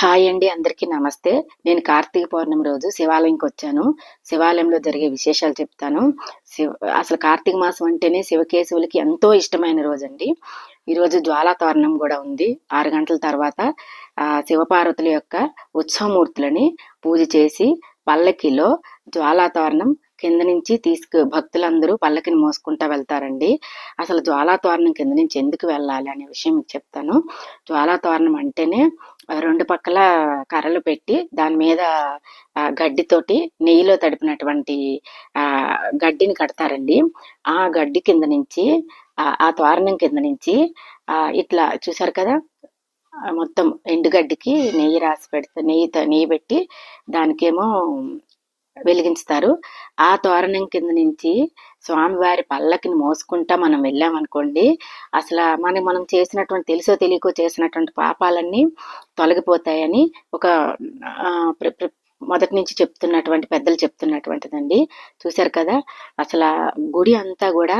Hi అండి, అందరికీ నమస్తే. నేను కార్తీక పౌర్ణమి రోజు శివాలయంకి వచ్చాను. శివాలయంలో జరిగే విశేషాలు చెప్తాను. శివ అసలు కార్తీక మాసం అంటేనే శివకేశవులకి ఎంతో ఇష్టమైన రోజండి. ఈరోజు జ్వాలా తోరణం కూడా ఉంది. 6 గంటల తర్వాత శివపార్వతుల యొక్క ఉత్సవమూర్తులని పూజ చేసి పల్లకిలో జ్వాలా తోరణం కింద నుంచి భక్తులందరూ పల్లకిని మోసుకుంటా వెళ్తారండి. అసలు జ్వాలా తోరణం కింద నుంచి ఎందుకు వెళ్ళాలి అనే విషయం మీకు చెప్తాను. జ్వాలా తోరణం అంటేనే 2 పక్కల కర్రలు పెట్టి దాని మీద గడ్డితోటి నెయ్యిలో తడిపినటువంటి గడ్డిని కడతారండి. ఆ గడ్డి కింద నుంచి ఆ తోరణం కింద నుంచి ఇట్లా చూసారు కదా, మొత్తం ఎండుగడ్డికి నెయ్యి రాసి పెడితే నెయ్యి పెట్టి దానికేమో వెలిగించుతారు. ఆ తోరణం కింద నుంచి స్వామివారి పల్లకిని మోసుకుంటా మనం వెళ్ళామనుకోండి, అసలు మనం చేసినటువంటి తెలుసో తెలియకో చేసినటువంటి పాపాలన్నీ తొలగిపోతాయని ఒక మొదటి నుంచి చెప్తున్నటువంటి పెద్దలు చెప్తున్నటువంటిదండి. చూశారు కదా, అసలు గుడి అంతా కూడా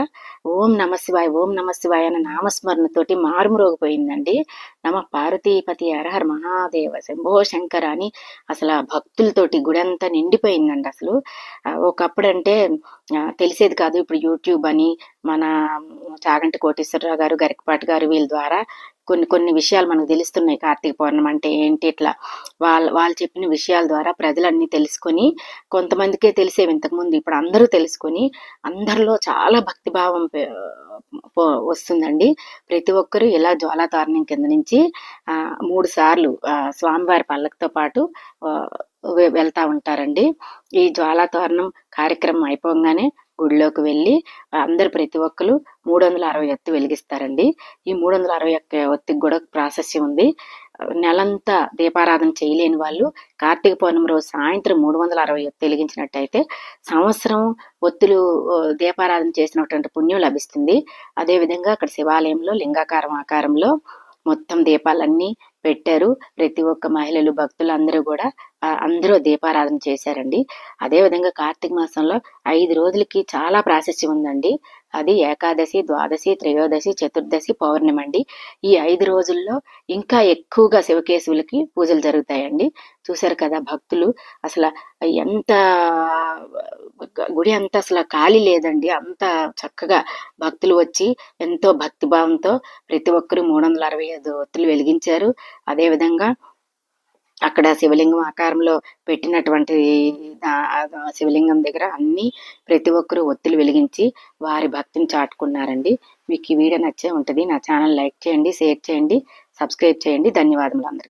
ఓం నమ శివాయ ఓం నమ శివాయ అనే నామస్మరణతోటి మారుమ్రోగిపోయిందండి. నమ పార్వతీపతి హరహర మహాదేవ శంభో శంకర అని అసలు భక్తులతోటి గుడి అంతా నిండిపోయిందండి. అసలు ఒకప్పుడు అంటే తెలిసేది కాదు. ఇప్పుడు యూట్యూబ్ అని మన చాగంటి కోటేశ్వరరావు గారు, గరికపాటి గారు వీళ్ళ ద్వారా కొన్ని విషయాలు మనకు తెలుస్తున్నాయి. కార్తీక పౌర్ణమి అంటే ఏంటి, ఇట్లా వాళ్ళు చెప్పిన విషయాల ద్వారా ప్రజలన్నీ తెలుసుకొని, కొంతమందికే తెలిసేవి ఇంతకుముందు, ఇప్పుడు అందరూ తెలుసుకొని అందరిలో చాలా భక్తిభావం వస్తుందండి. ప్రతి ఒక్కరూ ఇలా జ్వాలా తోరణం కింద నుంచి 3 సార్లు స్వామివారి పల్లకితో పాటు వెళ్తా ఉంటారండి. ఈ జ్వాలా తోరణం కార్యక్రమం అయిపోగానే గుడిలోకి వెళ్ళి అందరు ప్రతి ఒక్కరు 360 ఒత్తి వెలిగిస్తారండి. ఈ 361 ఒత్తికి కూడా ప్రాశస్యం ఉంది. నెలంతా దీపారాధన చేయలేని వాళ్ళు కార్తీక పౌర్ణమి రోజు సాయంత్రం 360 ఒత్తి వెలిగించినట్టయితే సంవత్సరం ఒత్తులు దీపారాధన చేసినటువంటి పుణ్యం లభిస్తుంది. అదేవిధంగా అక్కడ శివాలయంలో లింగాకారం ఆకారంలో మొత్తం దీపాలన్నీ పెట్టారు. ప్రతి ఒక్క మహిళలు, భక్తులు అందరూ కూడా అందరూ దీపారాధన చేశారండి. అదేవిధంగా కార్తీక మాసంలో 5 రోజులకి చాలా ప్రాశస్యం ఉందండి. అది ఏకాదశి, ద్వాదశి, త్రయోదశి, చతుర్దశి, పౌర్ణమి అండి. ఈ 5 రోజుల్లో ఇంకా ఎక్కువగా శివకేశవులకి పూజలు జరుగుతాయండి. చూశారు కదా, భక్తులు అసలు ఎంత గుడి అంత అసలు ఖాళీ లేదండి. అంత చక్కగా భక్తులు వచ్చి ఎంతో భక్తిభావంతో ప్రతి ఒక్కరూ 365 ఒత్తులు వెలిగించారు. అదేవిధంగా అక్కడ శివలింగం ఆకారంలో పెట్టినటువంటి శివలింగం దగ్గర అన్ని ప్రతి ఒక్కరూ ఒత్తులు వెలిగించి వారి భక్తిని చాటుకున్నారండి. మీకు ఈ వీడియో నచ్చే ఉంటుంది. నా ఛానల్ లైక్ చేయండి, షేర్ చేయండి, సబ్స్క్రైబ్ చేయండి. ధన్యవాదములు అందరికీ.